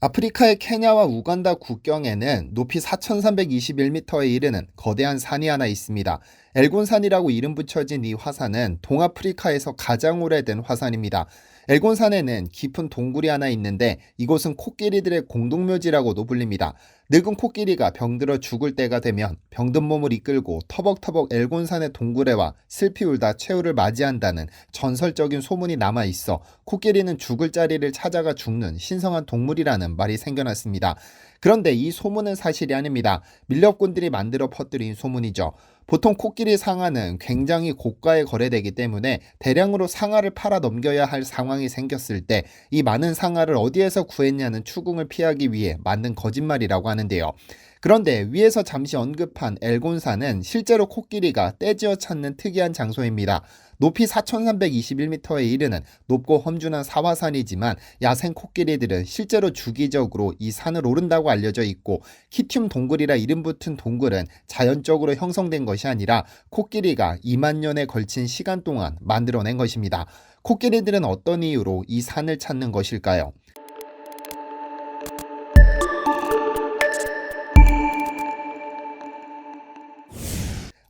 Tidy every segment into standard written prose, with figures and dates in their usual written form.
아프리카의 케냐와 우간다 국경에는 높이 4,321m에 이르는 거대한 산이 하나 있습니다. 엘곤산이라고 이름 붙여진 이 화산은 동아프리카에서 가장 오래된 화산입니다. 엘곤산에는 깊은 동굴이 하나 있는데 이곳은 코끼리들의 공동묘지라고도 불립니다. 늙은 코끼리가 병들어 죽을 때가 되면 병든 몸을 이끌고 터벅터벅 엘곤산의 동굴에 와 슬피 울다 최후를 맞이한다는 전설적인 소문이 남아 있어 코끼리는 죽을 자리를 찾아가 죽는 신성한 동물이라는 말이 생겨났습니다. 그런데 이 소문은 사실이 아닙니다. 밀렵꾼들이 만들어 퍼뜨린 소문이죠. 보통 코끼리 상아는 굉장히 고가에 거래되기 때문에 대량으로 상아를 팔아 넘겨야 할 상황이 생겼을 때 이 많은 상아를 어디에서 구했냐는 추궁을 피하기 위해 만든 거짓말이라고 하는데요. 그런데 위에서 잠시 언급한 엘곤산은 실제로 코끼리가 떼지어 찾는 특이한 장소입니다. 높이 4,321m에 이르는 높고 험준한 사화산이지만 야생 코끼리들은 실제로 주기적으로 이 산을 오른다고 알려져 있고, 키튬 동굴이라 이름 붙은 동굴은 자연적으로 형성된 것이 아니라 코끼리가 2만 년에 걸친 시간 동안 만들어낸 것입니다. 코끼리들은 어떤 이유로 이 산을 찾는 것일까요?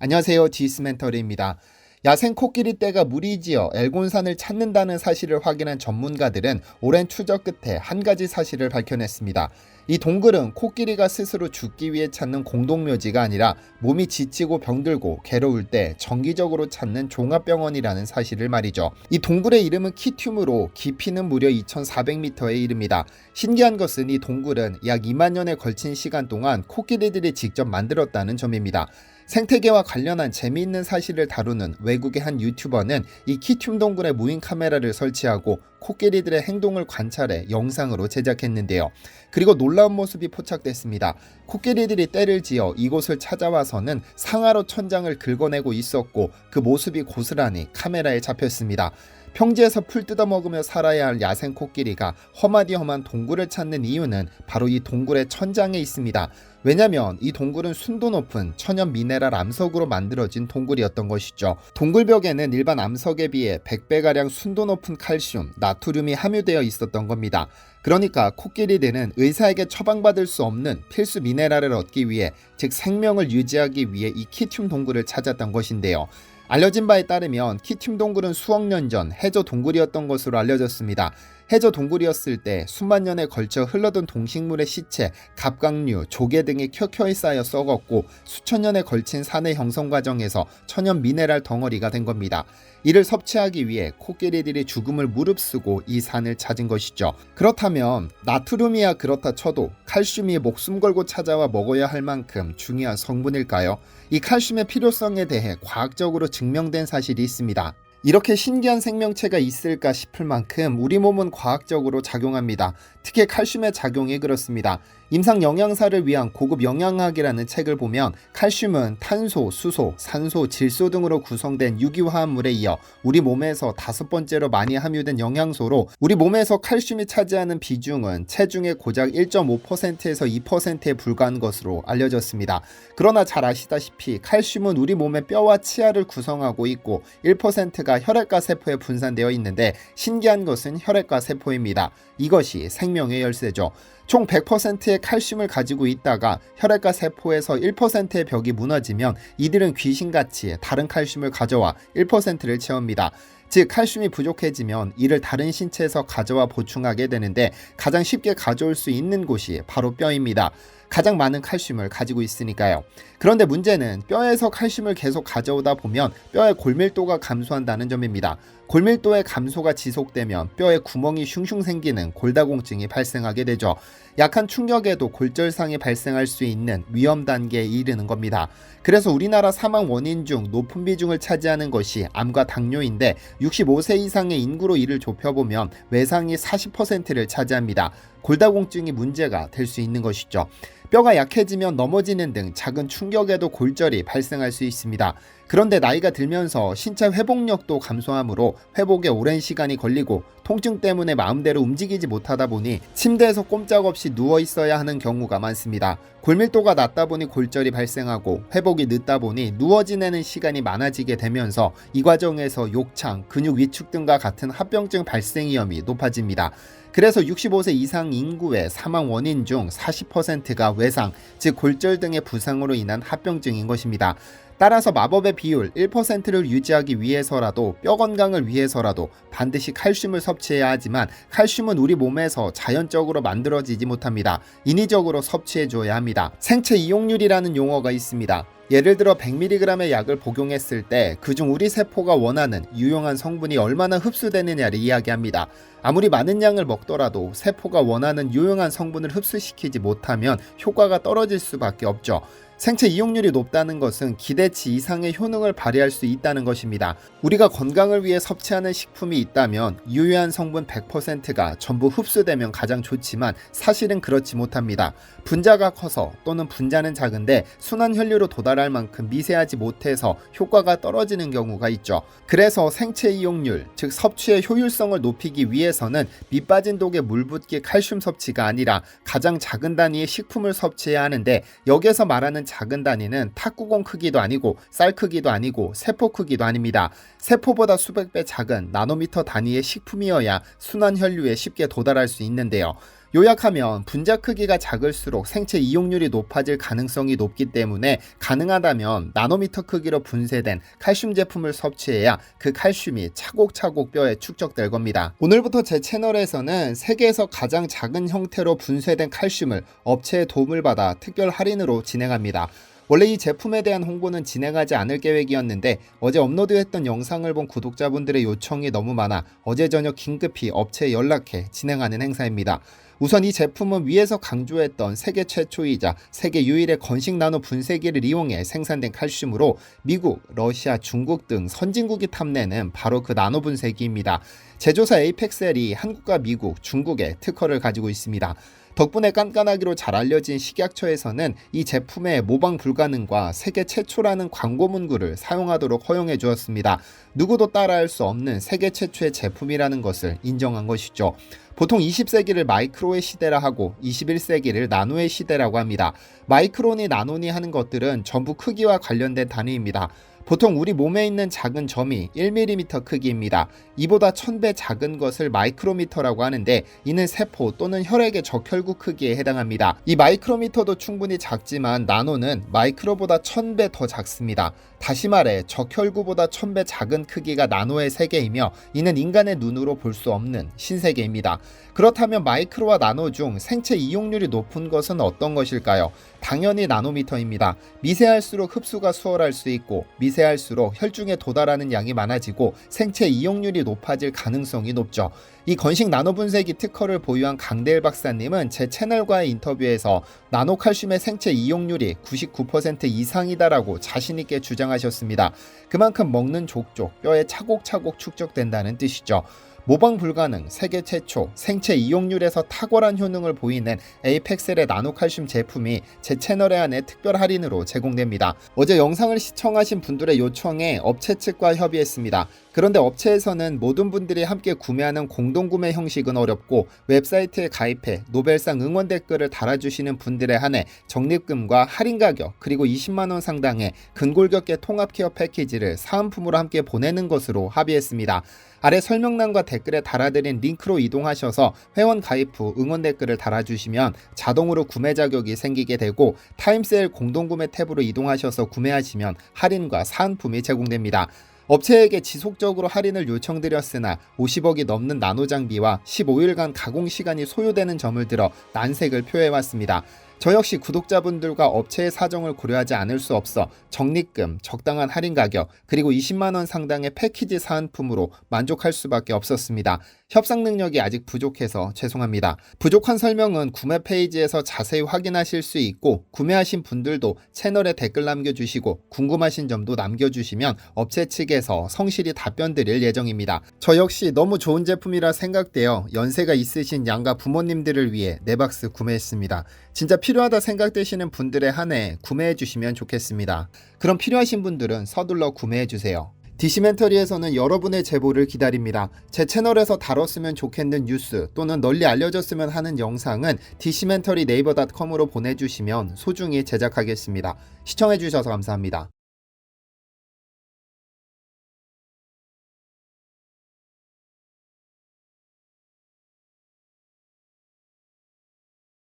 안녕하세요, 지스멘터리입니다. 야생 코끼리 떼가 무리지어 엘곤산을 찾는다는 사실을 확인한 전문가들은 오랜 추적 끝에 한 가지 사실을 밝혀냈습니다. 이 동굴은 코끼리가 스스로 죽기 위해 찾는 공동묘지가 아니라 몸이 지치고 병들고 괴로울 때 정기적으로 찾는 종합병원이라는 사실을 말이죠. 이 동굴의 이름은 키튬으로 깊이는 무려 2,400m에 이릅니다. 신기한 것은 이 동굴은 약 2만 년에 걸친 시간 동안 코끼리들이 직접 만들었다는 점입니다. 생태계와 관련한 재미있는 사실을 다루는 외국의 한 유튜버는 이 키튬 동굴에 무인 카메라를 설치하고 코끼리들의 행동을 관찰해 영상으로 제작했는데요. 그리고 놀라운 모습이 포착됐습니다. 코끼리들이 떼를 지어 이곳을 찾아와서는 상하로 천장을 긁어내고 있었고 그 모습이 고스란히 카메라에 잡혔습니다. 평지에서 풀 뜯어먹으며 살아야 할 야생 코끼리가 험하디험한 동굴을 찾는 이유는 바로 이 동굴의 천장에 있습니다. 왜냐면 이 동굴은 순도 높은 천연 미네랄 암석으로 만들어진 동굴이었던 것이죠. 동굴벽에는 일반 암석에 비해 100배가량 순도 높은 칼슘, 나트륨이 함유되어 있었던 겁니다. 그러니까 코끼리들은 의사에게 처방받을 수 없는 필수 미네랄을 얻기 위해, 즉 생명을 유지하기 위해 이 키튬 동굴을 찾았던 것인데요. 알려진 바에 따르면 키튬 동굴은 수억 년 전 해저 동굴이었던 것으로 알려졌습니다. 해저 동굴이었을 때 수만 년에 걸쳐 흘러든 동식물의 시체, 갑각류, 조개 등이 켜켜이 쌓여 썩었고 수천 년에 걸친 산의 형성 과정에서 천연 미네랄 덩어리가 된 겁니다. 이를 섭취하기 위해 코끼리들이 죽음을 무릅쓰고 이 산을 찾은 것이죠. 그렇다면 나트륨이야 그렇다 쳐도 칼슘이 목숨 걸고 찾아와 먹어야 할 만큼 중요한 성분일까요? 이 칼슘의 필요성에 대해 과학적으로 증명된 사실이 있습니다. 이렇게 신기한 생명체가 있을까 싶을 만큼 우리 몸은 과학적으로 작용합니다. 특히 칼슘의 작용이 그렇습니다. 임상 영양사를 위한 고급 영양학이라는 책을 보면 칼슘은 탄소, 수소, 산소, 질소 등으로 구성된 유기화합물에 이어 우리 몸에서 5번째로 많이 함유된 영양소로, 우리 몸에서 칼슘이 차지하는 비중은 체중의 고작 1.5%에서 2%에 불과한 것으로 알려졌습니다. 그러나 잘 아시다시피 칼슘은 우리 몸의 뼈와 치아를 구성하고 있고 1%가 혈액과 세포에 분산되어 있는데, 신기한 것은 혈액과 세포입니다. 이것이 생명의 열쇠죠. 총 100%의 칼슘을 가지고 있다가 혈액과 세포에서 1%의 벽이 무너지면 이들은 귀신같이 다른 칼슘을 가져와 1%를 채웁니다. 즉 칼슘이 부족해지면 이를 다른 신체에서 가져와 보충하게 되는데, 가장 쉽게 가져올 수 있는 곳이 바로 뼈입니다. 가장 많은 칼슘을 가지고 있으니까요. 그런데 문제는 뼈에서 칼슘을 계속 가져오다 보면 뼈의 골밀도가 감소한다는 점입니다. 골밀도의 감소가 지속되면 뼈에 구멍이 슝슝 생기는 골다공증이 발생하게 되죠. 약한 충격에도 골절상이 발생할 수 있는 위험 단계에 이르는 겁니다. 그래서 우리나라 사망 원인 중 높은 비중을 차지하는 것이 암과 당뇨인데, 65세 이상의 인구로 이를 좁혀보면 외상이 40%를 차지합니다. 골다공증이 문제가 될 수 있는 것이죠. 뼈가 약해지면 넘어지는 등 작은 충격에도 골절이 발생할 수 있습니다. 그런데 나이가 들면서 신체 회복력도 감소하므로 회복에 오랜 시간이 걸리고 통증 때문에 마음대로 움직이지 못하다 보니 침대에서 꼼짝없이 누워 있어야 하는 경우가 많습니다. 골밀도가 낮다 보니 골절이 발생하고 회복이 늦다 보니 누워 지내는 시간이 많아지게 되면서 이 과정에서 욕창, 근육 위축 등과 같은 합병증 발생 위험이 높아집니다. 그래서 65세 이상 인구의 사망 원인 중 40%가 외상, 즉 골절 등의 부상으로 인한 합병증인 것입니다. 따라서 마법의 비율 1%를 유지하기 위해서라도 뼈 건강을 위해서라도 반드시 칼슘을 섭취해야 하지만 칼슘은 우리 몸에서 자연적으로 만들어지지 못합니다. 인위적으로 섭취해 줘야 합니다. 생체 이용률이라는 용어가 있습니다. 예를 들어 100mg의 약을 복용했을 때 그중 우리 세포가 원하는 유용한 성분이 얼마나 흡수되느냐를 이야기합니다. 아무리 많은 양을 먹더라도 세포가 원하는 유용한 성분을 흡수시키지 못하면 효과가 떨어질 수밖에 없죠. 생체 이용률이 높다는 것은 기대치 이상의 효능을 발휘할 수 있다는 것입니다. 우리가 건강을 위해 섭취하는 식품이 있다면 유효한 성분 100%가 전부 흡수되면 가장 좋지만 사실은 그렇지 못합니다. 분자가 커서 또는 분자는 작은데 순환 혈류로 도달할 만큼 미세하지 못해서 효과가 떨어지는 경우가 있죠. 그래서 생체 이용률, 즉 섭취의 효율성을 높이기 위해서는 밑빠진 독에 물 붓기 칼슘 섭취가 아니라 가장 작은 단위의 식품을 섭취해야 하는데, 여기에서 말하는 작은 단위는 탁구공 크기도 아니고 쌀 크기도 아니고 세포 크기도 아닙니다. 세포보다 수백 배 작은 나노미터 단위의 식품이어야 순환 혈류에 쉽게 도달할 수 있는데요. 요약하면 분자 크기가 작을수록 생체 이용률이 높아질 가능성이 높기 때문에 가능하다면 나노미터 크기로 분쇄된 칼슘 제품을 섭취해야 그 칼슘이 차곡차곡 뼈에 축적될 겁니다. 오늘부터 제 채널에서는 세계에서 가장 작은 형태로 분쇄된 칼슘을 업체의 도움을 받아 특별 할인으로 진행합니다. 원래 이 제품에 대한 홍보는 진행하지 않을 계획이었는데 어제 업로드했던 영상을 본 구독자분들의 요청이 너무 많아 어제 저녁 긴급히 업체에 연락해 진행하는 행사입니다. 우선 이 제품은 위에서 강조했던 세계 최초이자 세계 유일의 건식 나노 분쇄기를 이용해 생산된 칼슘으로 미국, 러시아, 중국 등 선진국이 탐내는 바로 그 나노 분쇄기입니다. 제조사 에이펙셀이 한국과 미국, 중국에 특허를 가지고 있습니다. 덕분에 깐깐하기로 잘 알려진 식약처에서는 이 제품의 모방 불가능과 세계 최초라는 광고 문구를 사용하도록 허용해 주었습니다. 누구도 따라할 수 없는 세계 최초의 제품이라는 것을 인정한 것이죠. 보통 20세기를 마이크로의 시대라 하고 21세기를 나노의 시대라고 합니다. 마이크론이 나노니 하는 것들은 전부 크기와 관련된 단위입니다. 보통 우리 몸에 있는 작은 점이 1mm 크기입니다. 이보다 1000배 작은 것을 마이크로미터라고 하는데 이는 세포 또는 혈액의 적혈구 크기에 해당합니다. 이 마이크로미터도 충분히 작지만 나노는 마이크로보다 1000배 더 작습니다. 다시 말해 적혈구보다 1000배 작은 크기가 나노의 세계이며 이는 인간의 눈으로 볼 수 없는 신세계입니다. 그렇다면 마이크로와 나노 중 생체 이용률이 높은 것은 어떤 것일까요? 당연히 나노미터입니다. 미세할수록 흡수가 수월할 수 있고 미세할수록 혈중에 도달하는 양이 많아지고 생체 이용률이 높아질 가능성이 높죠. 이 건식 나노 분쇄기 특허를 보유한 강대일 박사님은 제 채널과의 인터뷰에서 나노칼슘의 생체 이용률이 99% 이상이다라고 자신있게 주장하셨습니다. 그만큼 먹는 족족 뼈에 차곡차곡 축적된다는 뜻이죠. 모방 불가능, 세계 최초, 생체 이용률에서 탁월한 효능을 보이는 에이펙셀의 나노칼슘 제품이 제 채널에 한해 특별 할인으로 제공됩니다. 어제 영상을 시청하신 분들의 요청에 업체 측과 협의했습니다. 그런데 업체에서는 모든 분들이 함께 구매하는 공동구매 형식은 어렵고 웹사이트에 가입해 노벨상 응원 댓글을 달아주시는 분들에 한해 적립금과 할인 가격 그리고 20만원 상당의 근골격계 통합 케어 패키지를 사은품으로 함께 보내는 것으로 합의했습니다. 아래 설명란과 댓글에 달아드린 링크로 이동하셔서 회원 가입 후 응원 댓글을 달아주시면 자동으로 구매 자격이 생기게 되고 타임세일 공동구매 탭으로 이동하셔서 구매하시면 할인과 사은품이 제공됩니다. 업체에게 지속적으로 할인을 요청드렸으나 50억이 넘는 나노 장비와 15일간 가공 시간이 소요되는 점을 들어 난색을 표해왔습니다. 저 역시 구독자분들과 업체의 사정을 고려하지 않을 수 없어 적립금, 적당한 할인 가격, 그리고 20만원 상당의 패키지 사은품으로 만족할 수밖에 없었습니다. 협상 능력이 아직 부족해서 죄송합니다. 부족한 설명은 구매 페이지에서 자세히 확인하실 수 있고 구매하신 분들도 채널에 댓글 남겨주시고 궁금하신 점도 남겨주시면 업체 측에서 성실히 답변 드릴 예정입니다. 저 역시 너무 좋은 제품이라 생각되어 연세가 있으신 양가 부모님들을 위해 네 박스 구매했습니다. 진짜 필요하다 생각되시는 분들에 한해 구매해 주시면 좋겠습니다. 그럼 필요하신 분들은 서둘러 구매해 주세요. 디시멘터리에서는 여러분의 제보를 기다립니다. 제 채널에서 다뤘으면 좋겠는 뉴스 또는 널리 알려졌으면 하는 영상은 디시멘터리 네이버.com으로 보내주시면 소중히 제작하겠습니다. 시청해주셔서 감사합니다.